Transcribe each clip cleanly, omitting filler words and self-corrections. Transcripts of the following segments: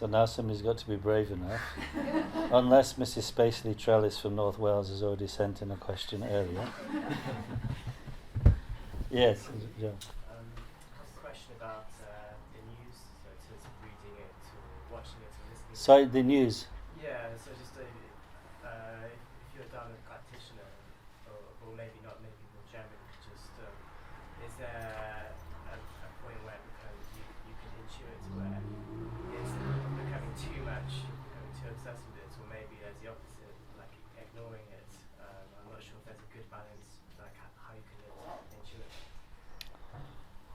So now somebody's got to be brave enough. Unless Mrs. Spacely Trellis from North Wales has already sent in a question earlier. Yes, John. A question about the news, so in terms of reading it or watching it or listening Sorry, the news. Yeah, so just if you're a Dharma practitioner, or maybe not, maybe more generally, just is there a point where you can intuit where it's becoming too much, becoming too obsessed with it, or maybe there's the opposite, like ignoring it? I'm not sure if there's a good balance, like how you can intuit.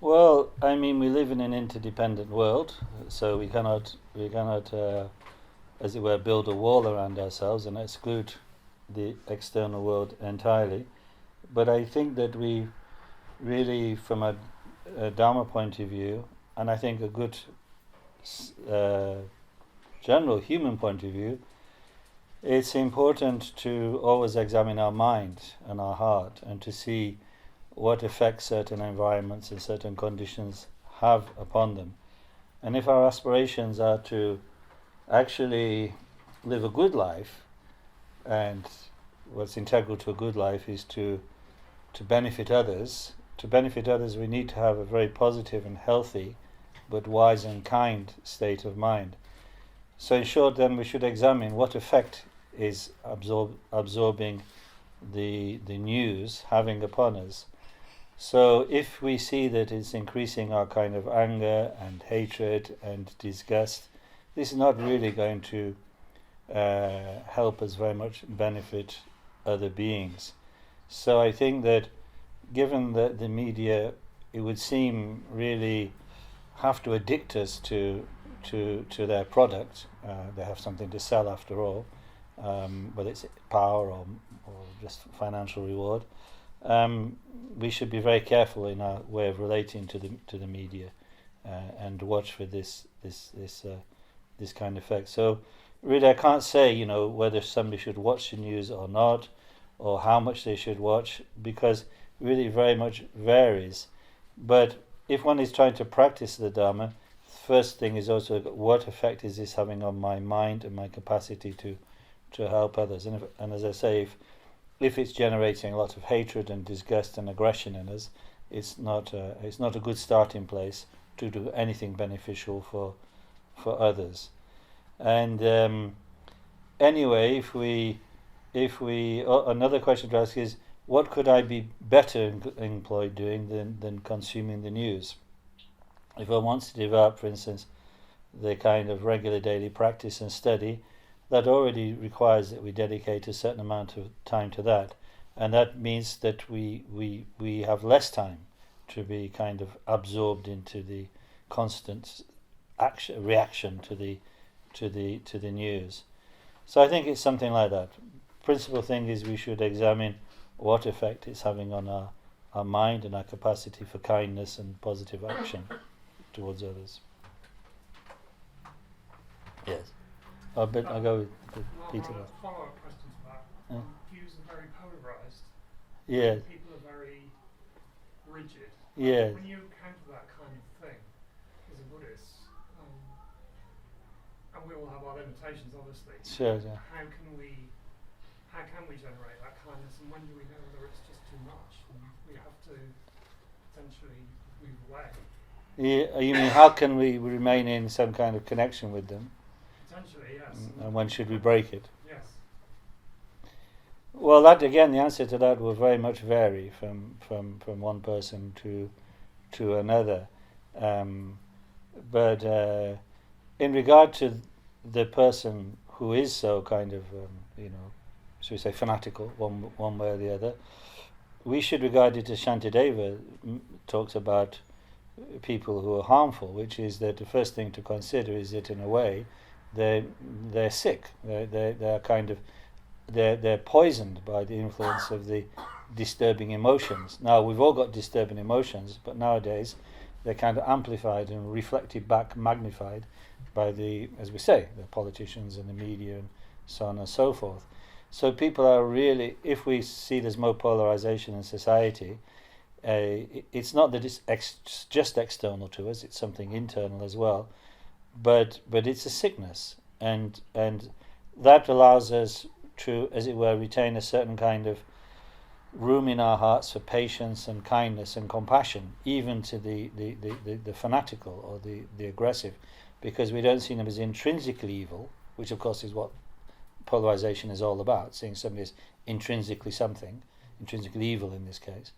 Well, I mean, we live in an interdependent world, so we cannot, as it were, build a wall around ourselves and exclude the external world entirely. But I think that we really, from a Dharma point of view, and I think a good general human point of view, it's important to always examine our mind and our heart and to see what effects certain environments and certain conditions have upon them. And if our aspirations are to actually live a good life, and what's integral to a good life is to benefit others. To benefit others, we need to have a very positive and healthy but wise and kind state of mind. So in short, then, we should examine what effect is absorbing the news having upon us. So if we see that it's increasing our kind of anger and hatred and disgust, this is not really going to help us very much benefit other beings. So I think that given that the media, it would seem, really have to addict us to their product. They have something to sell after all, whether it's power or just financial reward. We should be very careful in our way of relating to the media and watch for this kind of effect. So really, I can't say whether somebody should watch the news or not, or how much they should watch, because really very much varies. But if one is trying to practice the Dharma, first thing is also what effect is this having on my mind and my capacity to help others. And as I say, if it's generating a lot of hatred and disgust and aggression in us, it's not a good starting place to do anything beneficial for others. And anyway, if we another question to ask is, what could I be better employed doing than consuming the news? If one wants to develop, for instance, the kind of regular daily practice and study, that already requires that we dedicate a certain amount of time to that, and that means that we have less time to be kind of absorbed into the constant reaction to the news. So I think it's something like that. Principal thing is we should examine what effect it's having on our mind and our capacity for kindness and positive action towards others. Yes. I'll go with Peter. Follow-up question to that. Views are very polarised. Yeah. People are very rigid. Yeah. When you encounter that kind of thing as a Buddhist, and we all have our limitations, obviously. Sure. Yeah. How can we generate that kindness, and when do we know whether it's just too much and we have to potentially move away? Yeah, you mean how can we remain in some kind of connection with them? Potentially, yes. And when should we break it? Yes. Well, that again, the answer to that will very much vary from one person to another. But in regard to the person who is so kind of, should we say, fanatical, one way or the other, we should regard it as Shantideva talks about people who are harmful, which is that the first thing to consider is that in a way they're sick. They're kind of they're poisoned by the influence of the disturbing emotions. Now we've all got disturbing emotions, but nowadays they're kind of amplified and reflected back, magnified by as we say, the politicians and the media and so on and so forth. So people are really, if we see there's more polarization in society, it's not that it's just external to us, it's something internal as well. but it's a sickness, and that allows us to, as it were, retain a certain kind of room in our hearts for patience and kindness and compassion, even to the fanatical or the aggressive, because we don't see them as intrinsically evil, which of course is what polarization is all about, seeing somebody as intrinsically something, intrinsically evil in this case,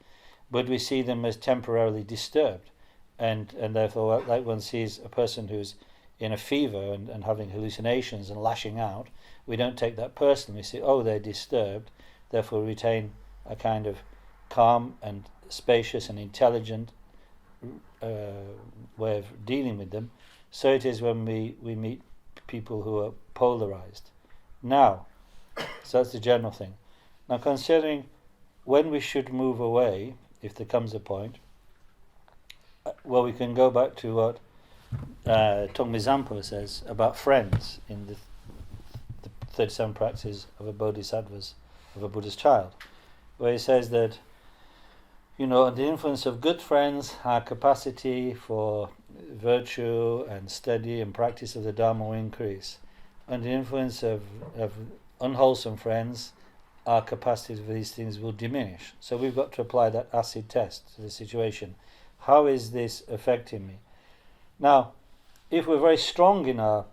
but we see them as temporarily disturbed, and therefore, like one sees a person who's in a fever and having hallucinations and lashing out, we don't take that personally. We say, oh, they're disturbed, therefore retain a kind of calm and spacious and intelligent way of dealing with them. So it is when we meet people who are polarized. Now, so that's the general thing. Now, considering when we should move away, if there comes a point, well, we can go back to what Lama Jampa says about friends in the 37 practices of a bodhisattva's, of a Buddhist child, where he says that, the influence of good friends, our capacity for virtue and study and practice of the Dharma will increase. Under the influence of unwholesome friends, our capacity for these things will diminish. So we've got to apply that acid test to the situation. How is this affecting me? Now, if we're very strong in our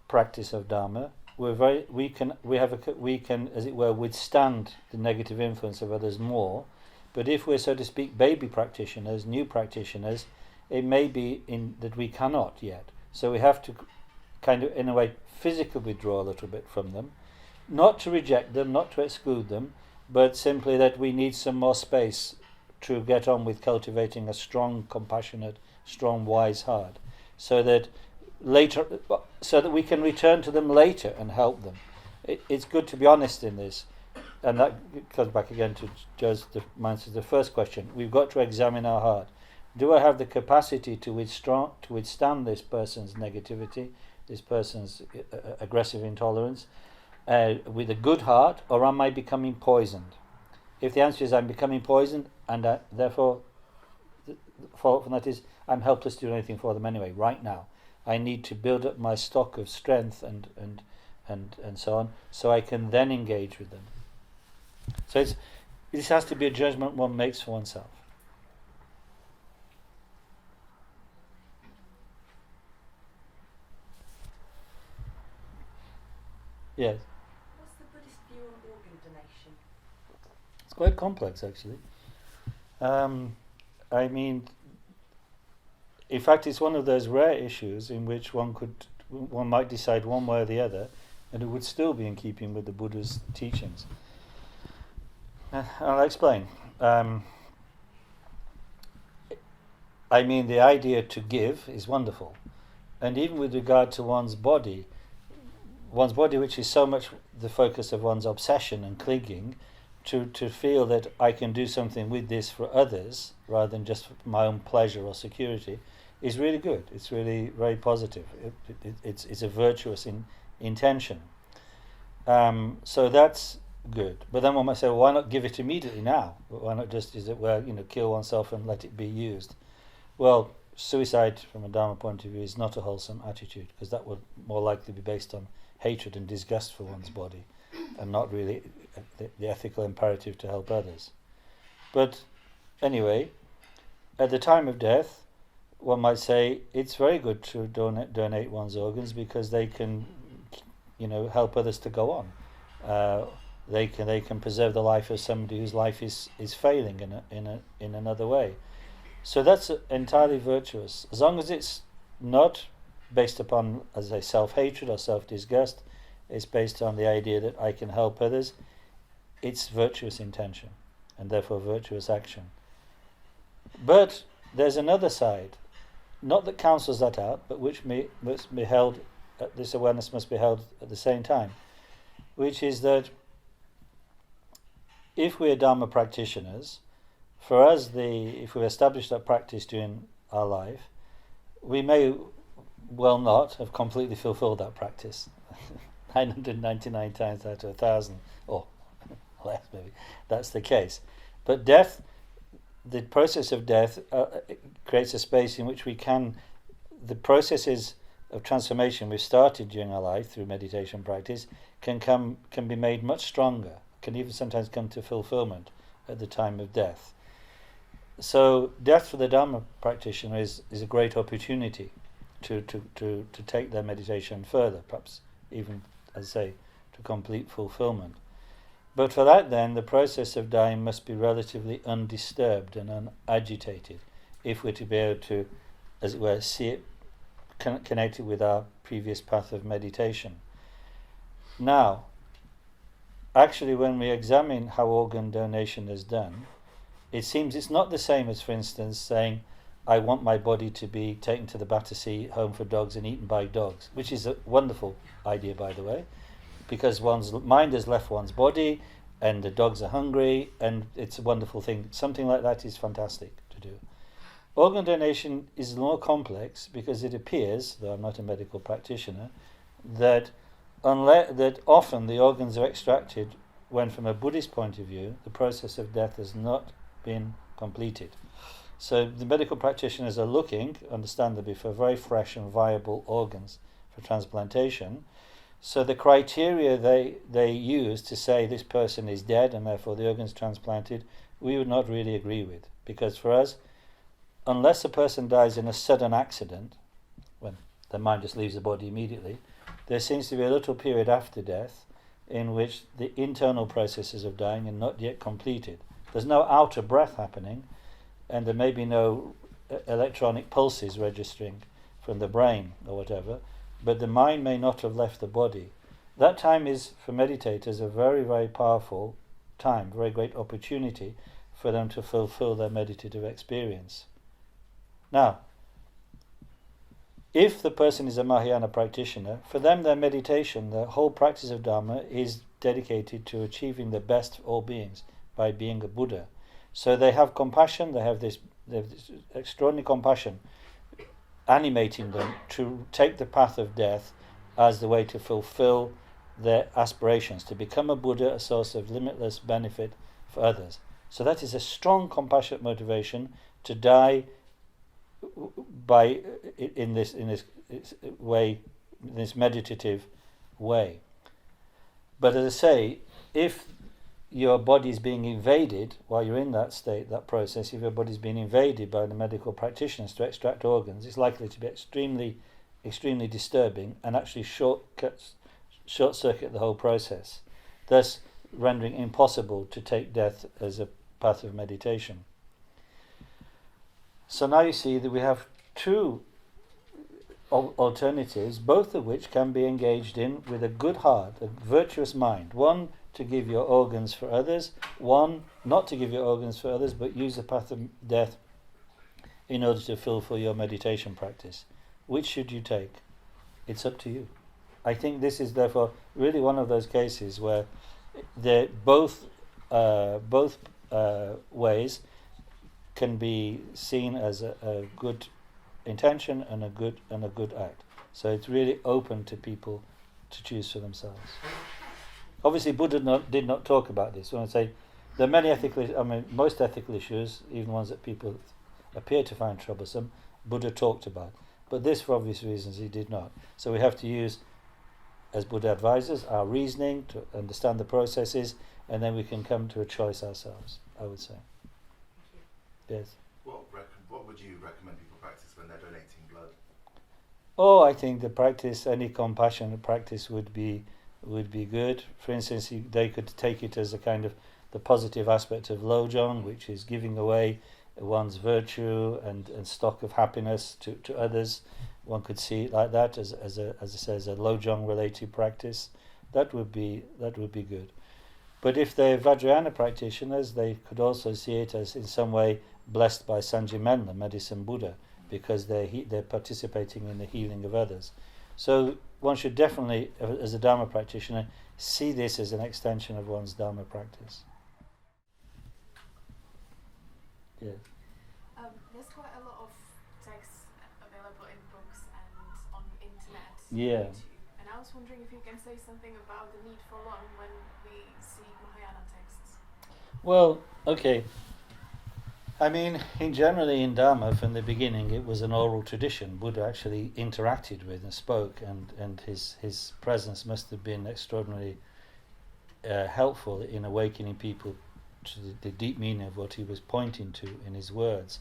practice of Dharma, we can, as it were, withstand the negative influence of others more. But if we're, so to speak, baby practitioners, new practitioners, it may be that we cannot yet. So we have to kind of, in a way, physically withdraw a little bit from them, not to reject them, not to exclude them, but simply that we need some more space to get on with cultivating a strong, compassionate, strong, wise heart, so that we can return to them later and help them. It's good to be honest in this, and that comes back again to just the answer to the first question. We've got to examine our heart. Do I have the capacity to withstand this person's negativity, this person's aggressive intolerance, with a good heart, or am I becoming poisoned? If the answer is I'm becoming poisoned, and therefore the follow-up from that is I'm helpless to do anything for them anyway, right now. I need to build up my stock of strength and so on, so I can then engage with them. So this has to be a judgment one makes for oneself. Yes. What's the Buddhist view on organ donation? It's quite complex, actually. In fact, it's one of those rare issues in which one might decide one way or the other, and it would still be in keeping with the Buddha's teachings. I'll explain. The idea to give is wonderful, and even with regard to one's body, which is so much the focus of one's obsession and clinging, to feel that I can do something with this for others rather than just for my own pleasure or security, is really good. It's really very positive. It's a virtuous intention. So that's good. But then one might say, well, why not give it immediately now? Why not just, kill oneself and let it be used? Well, suicide from a Dharma point of view is not a wholesome attitude, because that would more likely be based on hatred and disgust for one's body, and not really the ethical imperative to help others. But anyway, at the time of death, one might say it's very good to donate one's organs, because they can, help others to go on. They can preserve the life of somebody whose life is failing in another way. So that's entirely virtuous, as long as it's not based upon, as I say, self-hatred or self-disgust. It's based on the idea that I can help others. It's virtuous intention, and therefore virtuous action. But there's another side, not that cancels that out, but which must be held, this awareness must be held at the same time, which is that if we are Dharma practitioners, for us, if we establish that practice during our life, we may well not have completely fulfilled that practice. 999 times out of 1,000, or less maybe, that's the case. But death, the process of death creates a space in which we can, the processes of transformation we've started during our life through meditation practice can be made much stronger, can even sometimes come to fulfillment at the time of death. So death for the Dharma practitioner is a great opportunity to take their meditation further, perhaps even, as I say, to complete fulfillment. But for that then, the process of dying must be relatively undisturbed and unagitated if we're to be able to, as it were, see it connected with our previous path of meditation. Now, actually when we examine how organ donation is done, it seems it's not the same as, for instance, saying, I want my body to be taken to the Battersea home for dogs and eaten by dogs, which is a wonderful idea, by the way, because one's mind has left one's body and the dogs are hungry, and it's a wonderful thing. Something like that is fantastic to do. Organ donation is more complex because it appears, though I'm not a medical practitioner, that often the organs are extracted when, from a Buddhist point of view, the process of death has not been completed. So the medical practitioners are looking, understandably, for very fresh and viable organs for transplantation. So the criteria they use to say this person is dead and therefore the organ's transplanted, we would not really agree with. Because for us, unless a person dies in a sudden accident, when their mind just leaves the body immediately, there seems to be a little period after death in which the internal processes of dying are not yet completed. There's no outer breath happening, and there may be no electronic pulses registering from the brain or whatever, but the mind may not have left the body. That time is, for meditators, a very, very powerful time, very great opportunity for them to fulfill their meditative experience. Now, if the person is a Mahayana practitioner, for them their meditation, the whole practice of Dharma, is dedicated to achieving the best of all beings by being a Buddha. So they have compassion, they have this extraordinary compassion animating them to take the path of death as the way to fulfill their aspirations, to become a Buddha, a source of limitless benefit for others. So that is a strong compassionate motivation to die in this way, in this meditative way. But as I say, if your body is being invaded while you're in that state, that process, if your body is being invaded by the medical practitioners to extract organs, it's likely to be extremely, extremely disturbing and actually short-circuit the whole process, thus rendering it impossible to take death as a path of meditation. So now you see that we have two alternatives, both of which can be engaged in with a good heart, a virtuous mind. One, to give your organs for others. One, not to give your organs for others, but use the path of death in order to fulfill your meditation practice. Which should you take? It's up to you. I think this is therefore really one of those cases where both ways can be seen as a good intention and a good act. So it's really open to people to choose for themselves. Obviously, Buddha did not talk about this. When I say there are many most ethical issues, even ones that people appear to find troublesome, Buddha talked about. But this, for obvious reasons, he did not. So we have to use, as Buddha advises, our reasoning to understand the processes, and then we can come to a choice ourselves, I would say. Yes. What would you recommend people practice when they're donating blood? Oh, I think the practice, any compassionate practice would be good. For instance, they could take it as a kind of the positive aspect of lojong, which is giving away one's virtue and stock of happiness to others. One could see it like that as a lojong related practice. That would be good. But if they're Vajrayana practitioners, they could also see it as in some way blessed by Sanjimen, the medicine Buddha, because they're participating in the healing of others. So one should definitely, as a Dharma practitioner, see this as an extension of one's Dharma practice. Yeah. There's quite a lot of texts available in books and on the internet. Yeah. YouTube. And I was wondering if you can say something about the need for long when we see Mahayana texts. Well, okay. I mean, generally in Dharma, from the beginning, it was an oral tradition. Buddha actually interacted with and spoke, and his presence must have been extraordinarily helpful in awakening people to the deep meaning of what he was pointing to in his words.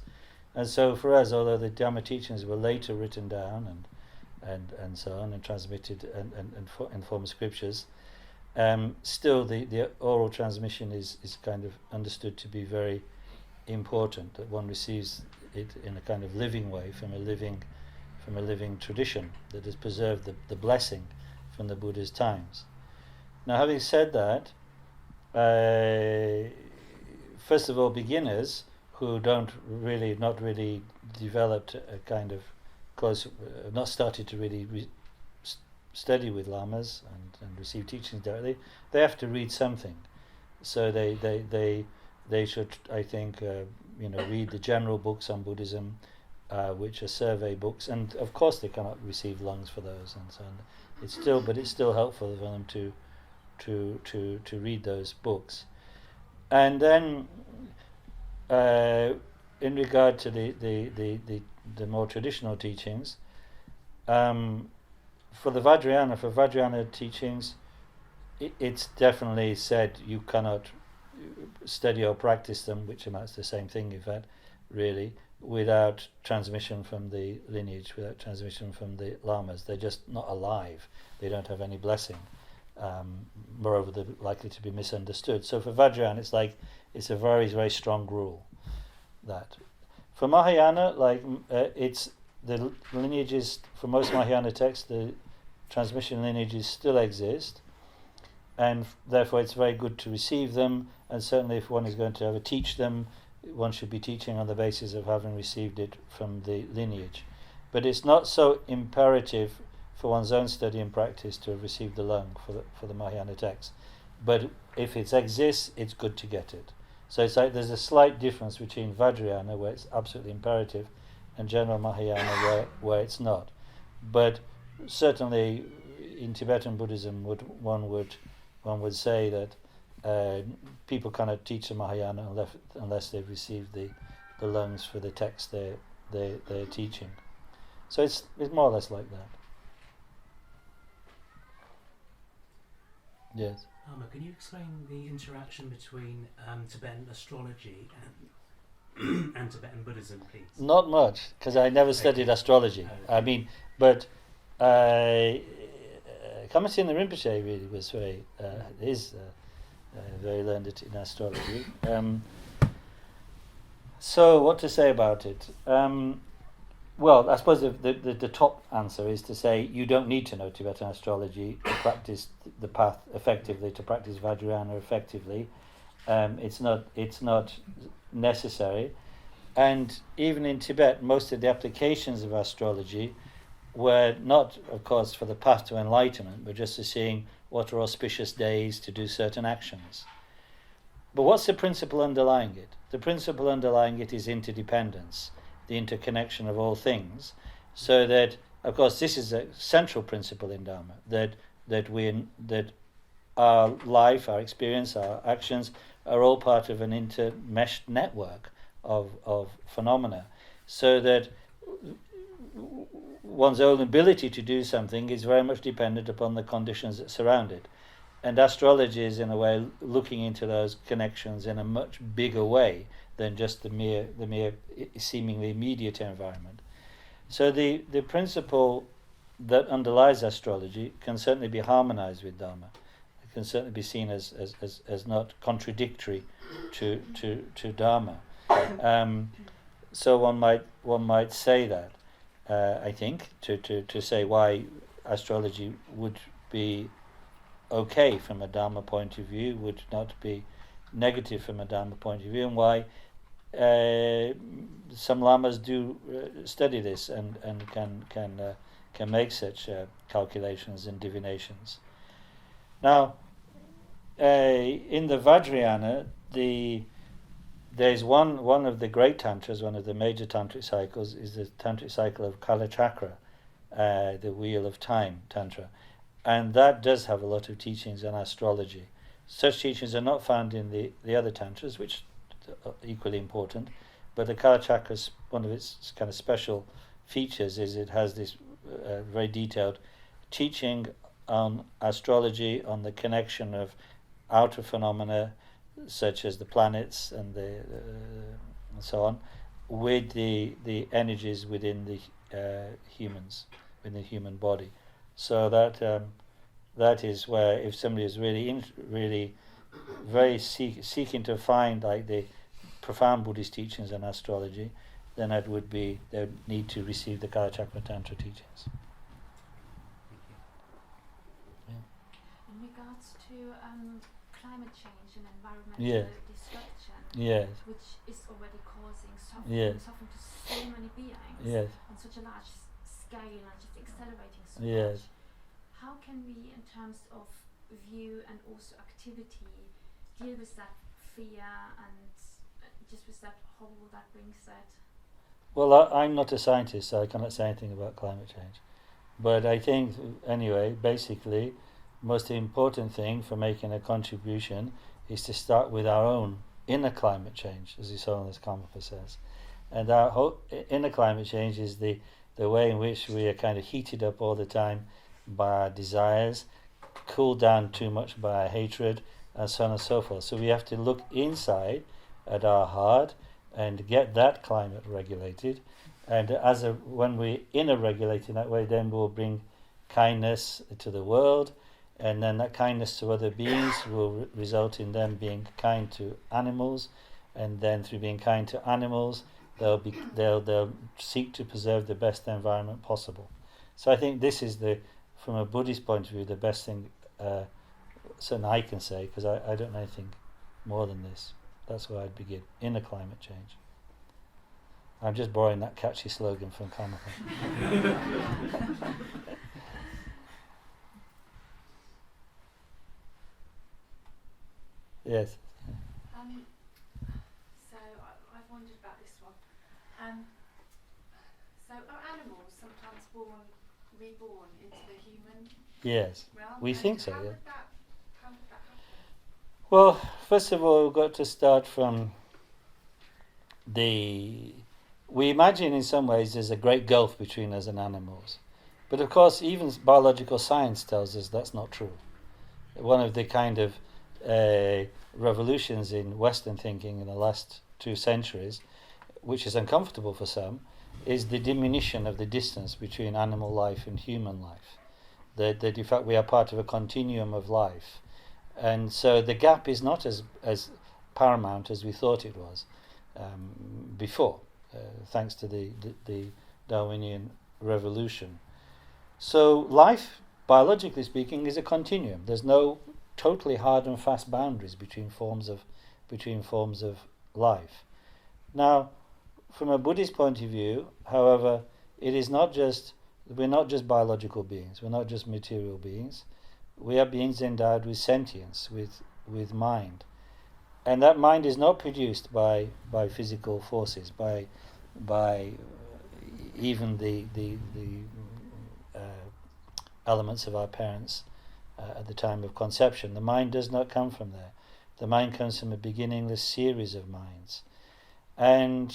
And so for us, although the Dhamma teachings were later written down and so on and transmitted in form of scriptures, still the oral transmission is kind of understood to be very important, that one receives it in a kind of living way from a living tradition that has preserved the blessing from the Buddha's times. Now, having said that, first of all, beginners who not really developed a kind of close, not started to really study with lamas and receive teachings directly, they have to read something. So they should, I think, read the general books on Buddhism, which are survey books, and of course they cannot receive lungs for those, and so on. It's still helpful for them to read those books. And then, in regard to the more traditional teachings, for Vajrayana teachings, it's definitely said you cannot study or practice them, which amounts to the same thing, in fact, really, without transmission from the lineage, without transmission from the lamas. They're just not alive. They don't have any blessing. Moreover, they're likely to be misunderstood. So for Vajrayana, it's a very, very strong rule. That for Mahayana, it's the lineages, for most Mahayana texts, the transmission lineages still exist, and therefore it's very good to receive them, and certainly if one is going to ever teach them, one should be teaching on the basis of having received it from the lineage. But it's not so imperative for one's own study and practice to have received the lung for the Mahayana text. But if it exists, it's good to get it. So it's like there's a slight difference between Vajrayana, where it's absolutely imperative, and general Mahayana, where it's not. But certainly in Tibetan Buddhism, one would say that people cannot teach the Mahayana unless they've received the lungs for the text they're teaching. So it's more or less like that. Yes. Can you explain the interaction between Tibetan astrology and Tibetan Buddhism, please? Not much, because I never studied astrology. I mean, but Kamasina Rinpoche really was very learned in astrology. So what to say about it? Well, I suppose the top answer is to say you don't need to know Tibetan astrology to practice the path effectively, to practice Vajrayana effectively. It's not necessary. And even in Tibet, most of the applications of astrology were not, of course, for the path to enlightenment, but just to seeing what are auspicious days to do certain actions. But what's the principle underlying it? The principle underlying it is interdependence, the interconnection of all things, so that, of course, this is a central principle in Dharma, that our life, our experience, our actions are all part of an intermeshed network of phenomena, so that one's own ability to do something is very much dependent upon the conditions that surround it. And astrology is, in a way, looking into those connections in a much bigger way than just the mere seemingly immediate environment. So the principle that underlies astrology can certainly be harmonized with Dharma. It can certainly be seen as not contradictory to Dharma. So one might say that. I think to say why astrology would be okay from a Dharma point of view, would not be negative from a Dharma point of view, and why some lamas do study this and can make such calculations and divinations. Now, in the Vajrayana, there's one of the great tantras, one of the major tantric cycles, is the tantric cycle of Kala Chakra, the Wheel of Time Tantra. And that does have a lot of teachings on astrology. Such teachings are not found in the other tantras, which are equally important, But the Kala Chakra's, one of its kind of special features is it has this very detailed teaching on astrology, on the connection of outer phenomena such as the planets and the and so on, with the energies within the humans, within the human body. So that is where if somebody is really very seeking to find like the profound Buddhist teachings on astrology, then they would need to receive the Kala Chakra Tantra teachings. In regards to climate change and environmental Yes. destruction, Yes. which is already causing Yes. suffering to so many beings Yes. on such a large scale and just accelerating so Yes. much, how can we, in terms of view and also activity, deal with that fear and just with that hole that brings that? Well, I'm not a scientist, so I cannot say anything about climate change. But I think, anyway, basically, most important thing for making a contribution is to start with our own inner climate change, as Isolas Karmapa says. And our whole inner climate change is the way in which we are kind of heated up all the time by our desires, cooled down too much by our hatred, and so on and so forth. So we have to look inside at our heart and get that climate regulated. And when we're inner regulating that way, then we'll bring kindness to the world, and then that kindness to other beings will result in them being kind to animals, and then through being kind to animals, they'll seek to preserve the best environment possible. So I think this is from a Buddhist point of view, the best thing certainly I can say, because I don't know anything more than this. That's where I'd begin, inner climate change. I'm just borrowing that catchy slogan from Karmapa. Yes. So I've wondered about this one. So are animals sometimes reborn into the human Yes. realm? We And think so, how yeah. would that happen? Well, first of all, we've got to start from we imagine in some ways there's a great gulf between us and animals. But of course, even biological science tells us that's not true. One of the kind of revolutions in Western thinking in the last 2 centuries, which is uncomfortable for some, is the diminution of the distance between animal life and human life. That in fact we are part of a continuum of life. And so the gap is not as paramount as we thought it was before, thanks to the Darwinian revolution. So life, biologically speaking, is a continuum. There's no totally hard and fast boundaries between forms of life. Now, from a Buddhist point of view, however, we're not just biological beings. We're not just material beings. We are beings endowed with sentience, with mind, and that mind is not produced by physical forces, by even the elements of our parents at the time of conception. The mind does not come from there. The mind comes from a beginningless series of minds, and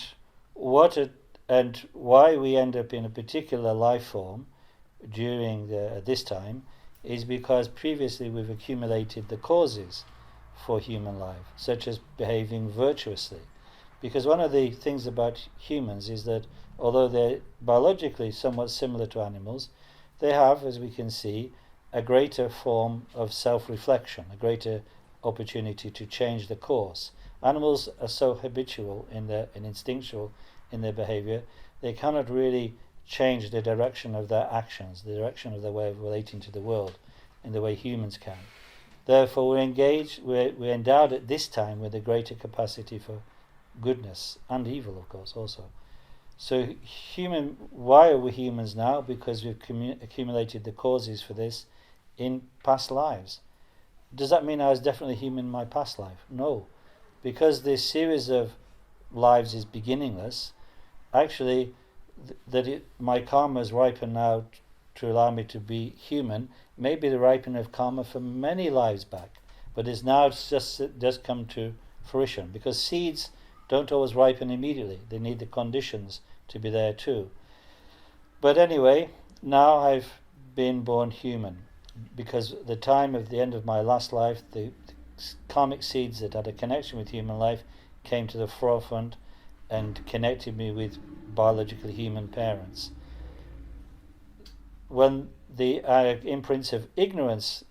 why we end up in a particular life form during this time is because previously we've accumulated the causes for human life, such as behaving virtuously. Because one of the things about humans is that although they're biologically somewhat similar to animals, they have, as we can see, a greater form of self-reflection, a greater opportunity to change the course. Animals are so habitual and instinctual in their behavior, they cannot really change the direction of their actions, the direction of their way of relating to the world, in the way humans can. Therefore, we're endowed at this time with a greater capacity for goodness and evil, of course, also. So, why are we humans now? Because we've accumulated the causes for this in past lives. Does that mean I was definitely human in my past life? No. Because this series of lives is beginningless, actually, my karma is ripened now to allow me to be human. Maybe the ripening of karma from many lives back, but it's now just come to fruition, because seeds don't always ripen immediately. They need the conditions to be there too. But anyway, now I've been born human, because at the time of the end of my last life, the karmic seeds that had a connection with human life came to the forefront and connected me with biologically human parents. When the imprints of ignorance,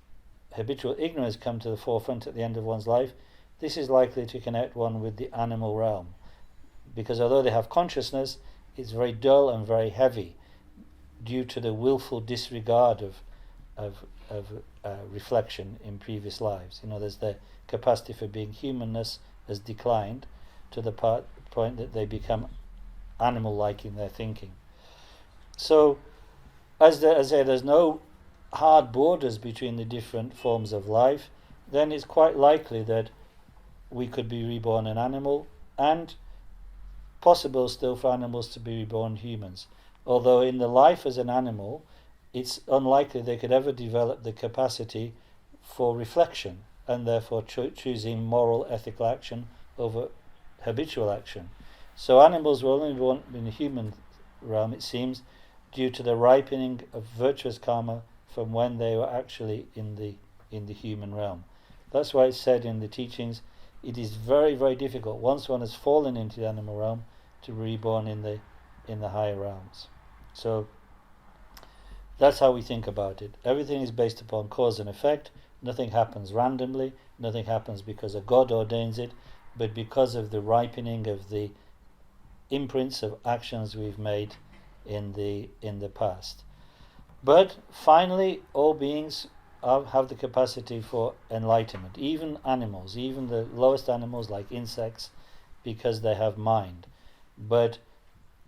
habitual ignorance, come to the forefront at the end of one's life, this is likely to connect one with the animal realm, because although they have consciousness, it's very dull and very heavy due to the willful disregard of reflection in previous lives. There's the capacity for being humanness has declined to the point that they become animal-like in their thinking. So, as I say, there's no hard borders between the different forms of life, then it's quite likely that we could be reborn an animal, and possible still for animals to be reborn humans. Although in the life as an animal, it's unlikely they could ever develop the capacity for reflection, and therefore choosing moral, ethical action over habitual action. So animals were only born in the human realm, it seems, due to the ripening of virtuous karma from when they were actually in the human realm. That's why it's said in the teachings, it is very, very difficult, once one has fallen into the animal realm, to be reborn in the higher realms. So that's how we think about it. Everything is based upon cause and effect. Nothing happens randomly. Nothing happens because a God ordains it, but because of the ripening of the imprints of actions we've made in the past. But finally, all beings have the capacity for enlightenment. Even animals, even the lowest animals like insects, because they have mind. But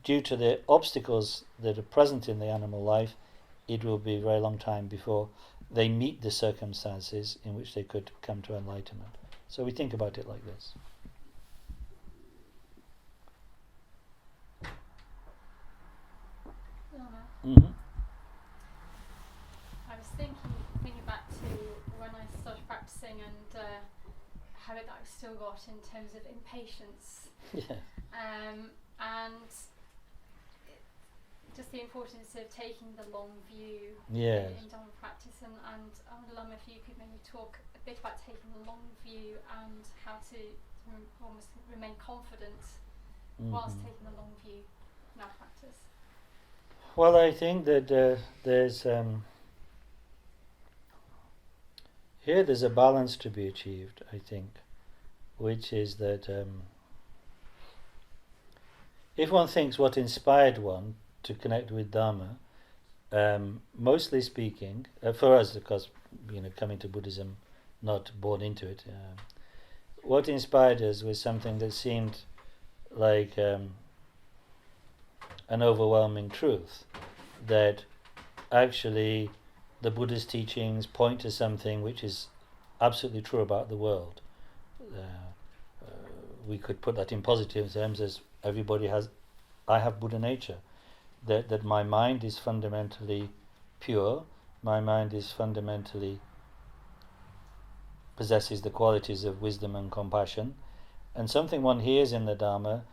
due to the obstacles that are present in the animal life, it will be a very long time before they meet the circumstances in which they could come to enlightenment. So we think about it like this. Lama, Mm-hmm. I was thinking back to when I started practicing and how it I've still got in terms of impatience. Yeah. And just the importance of taking the long view Yes. in Dharma practice, and I wonder, Lama, if you could maybe talk a bit about taking the long view and how to almost remain confident whilst taking the long view in our practice. Well, I think that there's a balance to be achieved, I think, which is that if one thinks what inspired one to connect with Dharma, mostly speaking, for us, because coming to Buddhism, not born into it, what inspired us was something that seemed like an overwhelming truth, that actually the Buddhist teachings point to something which is absolutely true about the world. We could put that in positive terms as I have Buddha nature, that my mind is fundamentally pure, my mind is fundamentally possesses the qualities of wisdom and compassion, and something one hears in the Dharma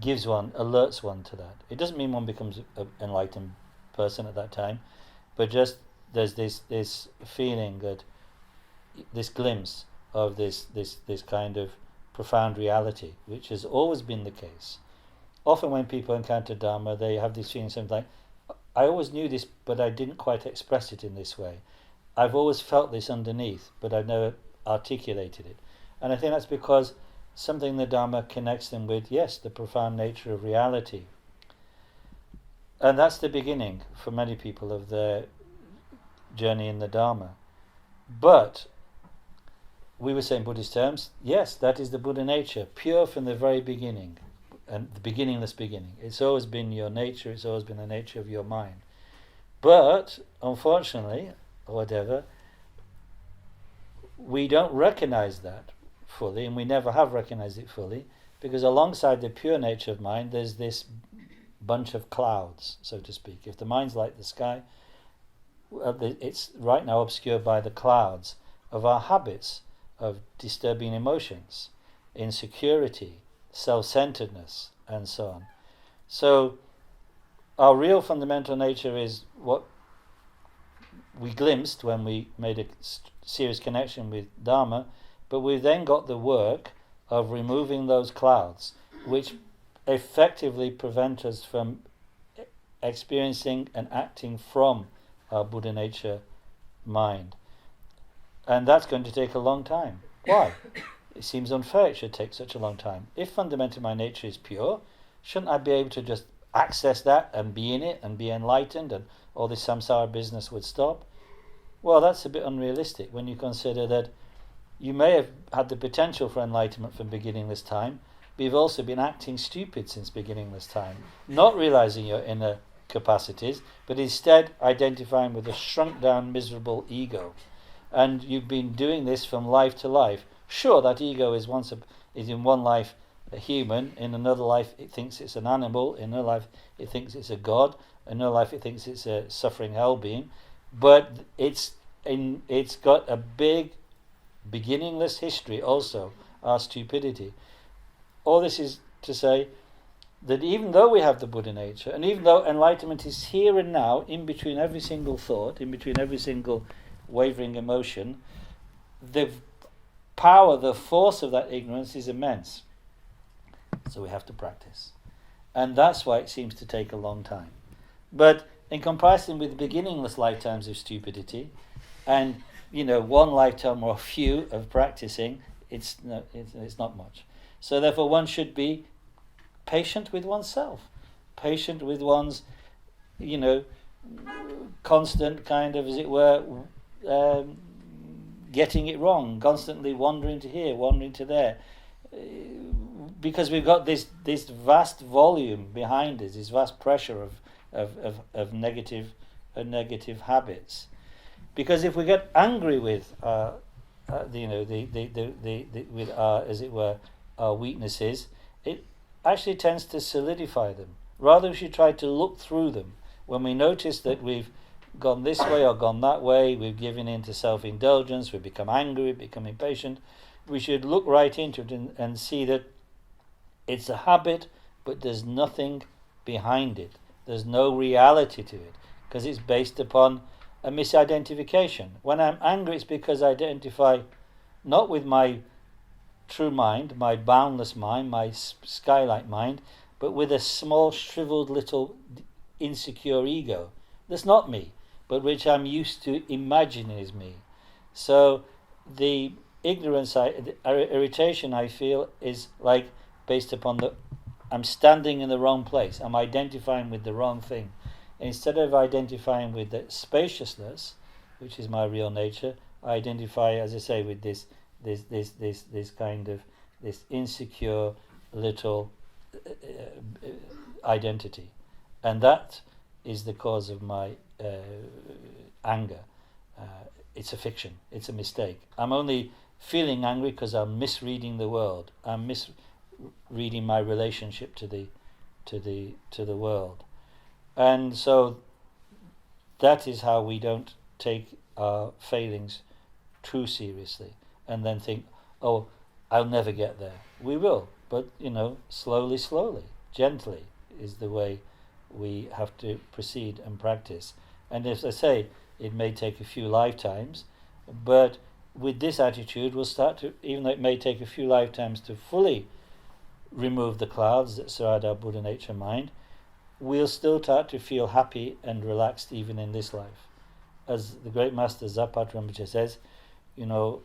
alerts one to that. It doesn't mean one becomes an enlightened person at that time, but just there's this feeling, that this glimpse of this kind of profound reality, which has always been the case. Often when people encounter Dharma, they have this feeling, something like, I always knew this, but I didn't quite express it in this way. I've always felt this underneath, but I've never articulated it. And I think that's because something in the Dharma connects them with, yes, the profound nature of reality. And that's the beginning, for many people, of their journey in the Dharma. But we were saying Buddhist terms, yes, that is the Buddha nature, pure from the very beginning, and the beginningless beginning. It's always been your nature, it's always been the nature of your mind. But, unfortunately, or whatever, we don't recognize that fully, and we never have recognized it fully, because alongside the pure nature of mind, there's this bunch of clouds, so to speak. If the mind's like the sky, it's right now obscured by the clouds of our habits of disturbing emotions, insecurity, self-centeredness, and so on. So our real fundamental nature is what we glimpsed when we made a serious connection with Dharma, but we've then got the work of removing those clouds, which effectively prevent us from experiencing and acting from our Buddha nature mind. And that's going to take a long time. Why? It seems unfair it should take such a long time. If fundamentally my nature is pure, shouldn't I be able to just access that and be in it and be enlightened and all this samsara business would stop? Well, that's a bit unrealistic when you consider that you may have had the potential for enlightenment from beginningless time, but you've also been acting stupid since beginningless time, not realizing your inner capacities, but instead identifying with a shrunk down, miserable ego. And you've been doing this from life to life. Sure, that ego is in one life a human, in another life it thinks it's an animal, in another life it thinks it's a god, in another life it thinks it's a suffering hell being, but it's got a big beginningless history also, our stupidity. All this is to say that even though we have the Buddha nature, and even though enlightenment is here and now, in between every single thought, in between every single wavering emotion, the power, the force of that ignorance is immense. So we have to practice. And that's why it seems to take a long time. But in comparison with beginningless lifetimes of stupidity, and one lifetime or a few of practicing, it's not much. So therefore one should be patient with oneself, patient with one's, constant kind of, as it were, getting it wrong, constantly wandering to here, wandering to there, because we've got this vast volume behind us, this vast pressure of negative habits. Because if we get angry with with our, as it were, our weaknesses, it actually tends to solidify them. Rather, we should try to look through them. When we notice that we've gone this way or gone that way, we've given in to self-indulgence, we've become angry, we've become impatient, we should look right into it and see that it's a habit, but there's nothing behind it. There's no reality to it, because it's based upon a misidentification. When I'm angry, it's because I identify not with my true mind, my boundless mind, my skylight mind, but with a small, shriveled little insecure ego. That's not me, but which I'm used to imagining is me. So the ignorance, the irritation I feel is like based upon I'm standing in the wrong place. I'm identifying with the wrong thing. Instead of identifying with the spaciousness, which is my real nature, I identify, as I say, with this kind of this insecure little identity, and that is the cause of my anger. It's a fiction. It's a mistake. I'm only feeling angry because I'm misreading the world. I'm misreading my relationship to the world. And so that is how we don't take our failings too seriously and then think, oh, I'll never get there. We will, but slowly, gently is the way we have to proceed and practice. And as I say, it may take a few lifetimes, but with this attitude we'll start to, even though it may take a few lifetimes to fully remove the clouds that surround our Buddha nature mind, we'll still start to feel happy and relaxed even in this life. As the great master Zapat Rinpoche says,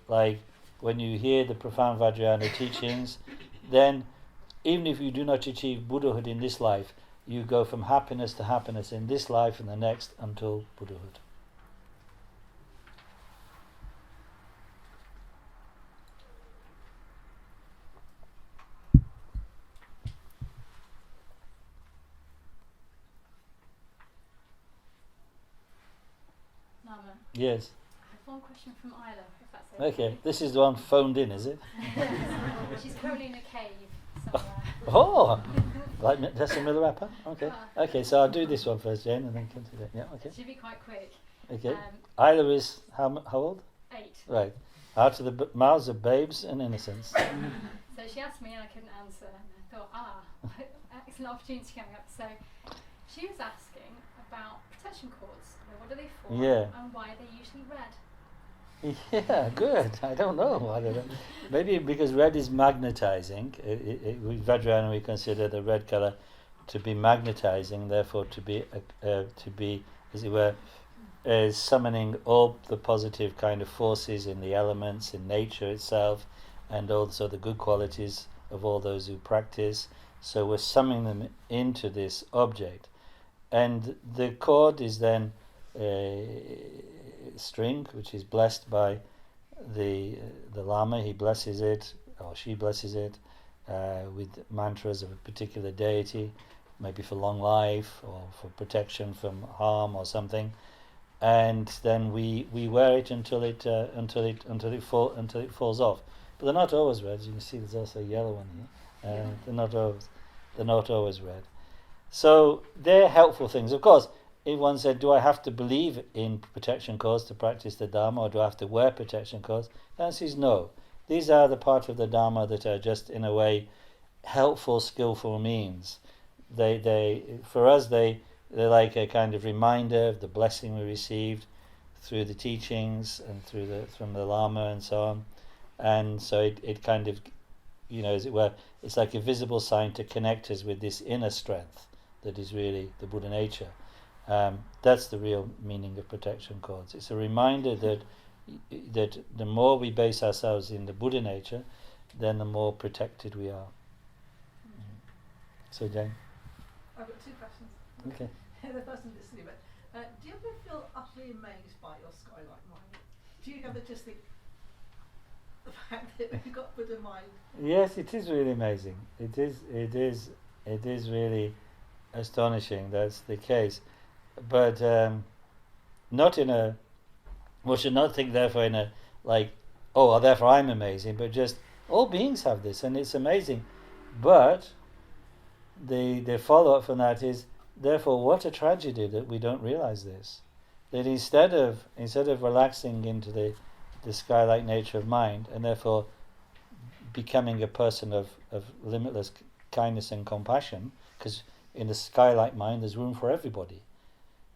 like when you hear the profound Vajrayana teachings, then even if you do not achieve Buddhahood in this life, you go from happiness to happiness in this life and the next until Buddhahood. Lama, Yes. I have one question from Isla, if that's Okay. This is the one phoned in, is it? She's currently in a cave somewhere. Oh, like that's a Miller rapper. Okay. Okay. So I'll do this one first, Jane, and then come to that. Yeah. Okay. Should be quite quick. Okay. Isla is how old? 8. Right. Out of the mouths of babes and innocents. So she asked me and I couldn't answer. thought, excellent opportunity coming up. So she was asking about protection cords. What are they for? Yeah. And why are they usually red? Yeah, good. I don't know. Maybe because red is magnetizing. With Vajrayana we consider the red color to be magnetizing, therefore to be, as it were, summoning all the positive kind of forces in the elements, in nature itself, and also the good qualities of all those who practice. So we're summoning them into this object. And the cord is then string, which is blessed by the Lama. He blesses it, or she blesses it, with mantras of a particular deity, maybe for long life or for protection from harm or something. And then we wear it until it falls off. But they're not always red. As you can see, there's also a yellow one here. They're not always red. So they're helpful things. Of course, if one said, do I have to believe in protection cords to practice the Dharma, or do I have to wear protection cords? The answer is no. These are the part of the Dharma that are just, in a way, helpful, skillful means. For us, they're like a kind of reminder of the blessing we received through the teachings and from the Lama and so on. And so it kind of, as it were, it's like a visible sign to connect us with this inner strength that is really the Buddha nature. That's the real meaning of protection cords. It's a reminder that the more we base ourselves in the Buddha nature, then the more protected we are. So, Jane? I've got two questions. Okay. The first one's a bit silly, but do you ever feel utterly amazed by your skylight mind? Do you ever just think the fact that you've got Buddha mind? Yes, it is really amazing. It is really astonishing. That's the case. But not in a, we should not think therefore in a like, therefore I'm amazing, but just all beings have this and it's amazing. But the follow-up from that is, therefore what a tragedy that we don't realize this. That instead of relaxing into the sky-like nature of mind and therefore becoming a person of limitless kindness and compassion, because in the sky-like mind there's room for everybody.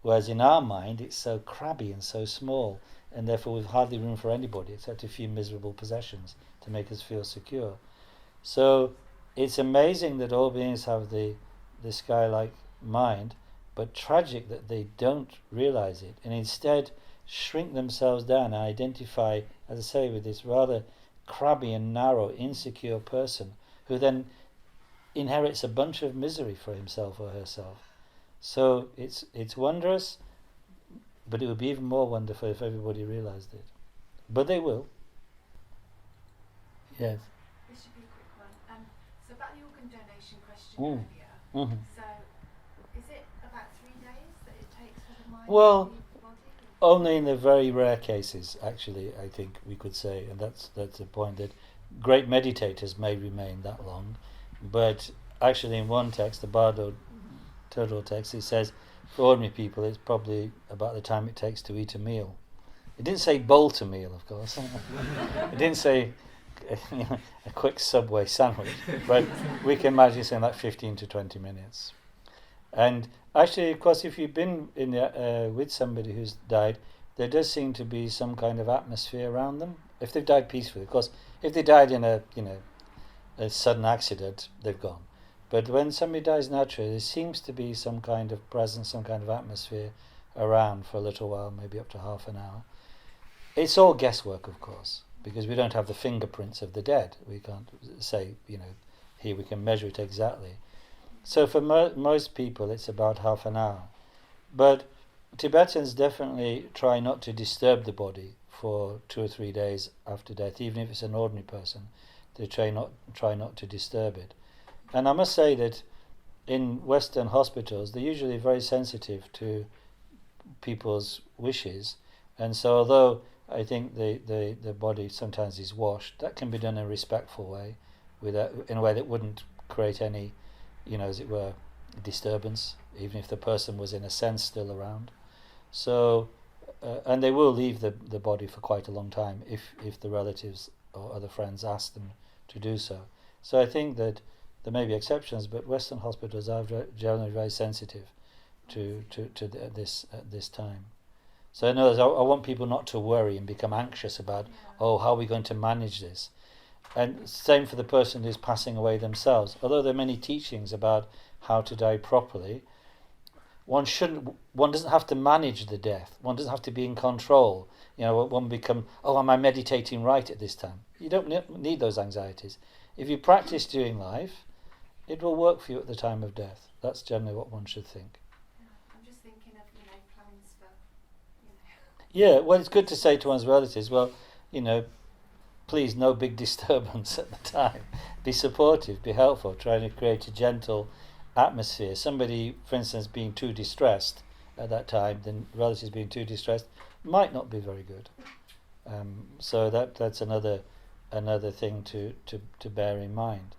Whereas in our mind it's so crabby and so small, and therefore we've hardly room for anybody except a few miserable possessions to make us feel secure. So it's amazing that all beings have the sky-like mind, but tragic that they don't realize it and instead shrink themselves down and identify, as I say, with this rather crabby and narrow, insecure person who then inherits a bunch of misery for himself or herself. So it's wondrous, but it would be even more wonderful if everybody realized it. But they will. Yes. This should be a quick one. So about the organ donation question Mm. earlier. Mm-hmm. So is it about 3 days that it takes for the mind Well, to leave the body? only in the very rare cases, actually, I think we could say, and that's the point, that great meditators may remain that long, but actually in one text, the Bardo Total text, it says for ordinary people it's probably about the time it takes to eat a meal. It didn't say bolt a meal, of course. It didn't say a quick Subway sandwich, but we can imagine saying like 15 to 20 minutes. And actually, of course, if you've been in with somebody who's died, there does seem to be some kind of atmosphere around them. If they've died peacefully, of course, if they died in a sudden accident, they've gone. But when somebody dies naturally, there seems to be some kind of presence, some kind of atmosphere around for a little while, maybe up to half an hour. It's all guesswork, of course, because we don't have the fingerprints of the dead. We can't say, here we can measure it exactly. So for most people, it's about half an hour. But Tibetans definitely try not to disturb the body for 2 or 3 days after death, even if it's an ordinary person. They try not to disturb it. And I must say that in Western hospitals, they're usually very sensitive to people's wishes. And so although I think the body sometimes is washed, that can be done in a respectful way, in a way that wouldn't create any, as it were, disturbance, even if the person was in a sense still around. So, and they will leave the body for quite a long time if the relatives or other friends ask them to do so. So I think that There may be exceptions, but Western hospitals are generally very sensitive to this at this time. So in other words, I want people not to worry and become anxious about, how are we going to manage this? And same for the person who's passing away themselves. Although there are many teachings about how to die properly, one doesn't have to manage the death. One doesn't have to be in control. One become, am I meditating right at this time? You don't need those anxieties. If you practice during life, it will work for you at the time of death. That's generally what one should think. I'm just thinking of, plans for, Yeah, well, it's good to say to one's relatives, please, no big disturbance at the time. Be supportive, be helpful, trying to create a gentle atmosphere. Somebody, for instance, being too distressed at that time, then relatives being too distressed, might not be very good. So that's another thing to bear in mind.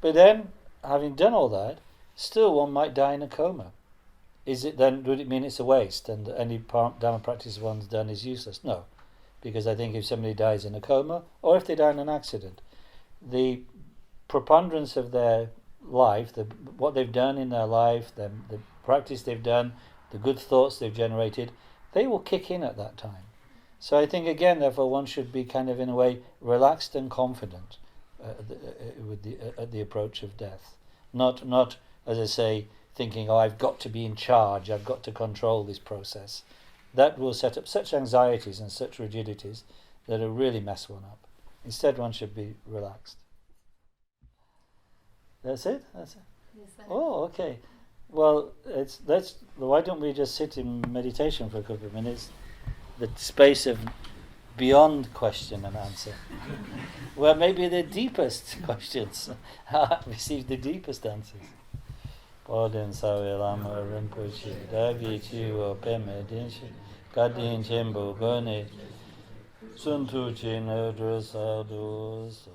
But then, having done all that, still one might die in a coma. Would it mean it's a waste and any Dharma practice one's done is useless? No. Because I think if somebody dies in a coma, or if they die in an accident, the preponderance of their life, what they've done in their life, the practice they've done, the good thoughts they've generated, they will kick in at that time. So I think again, therefore, one should be kind of in a way relaxed and confident at the approach of death. Not, as I say, thinking, I've got to be in charge, I've got to control this process. That will set up such anxieties and such rigidities that it'll really mess one up. Instead, one should be relaxed. That's it? Yes, Oh, okay. Well, why don't we just sit in meditation for a couple of minutes? The space of beyond question and answer. Well, maybe the deepest questions receive the deepest answers. Podin sawe lama rinpoche, dagi chiwa peme dinshi, kadin chembo gone, suntu chi nedra sadhu so.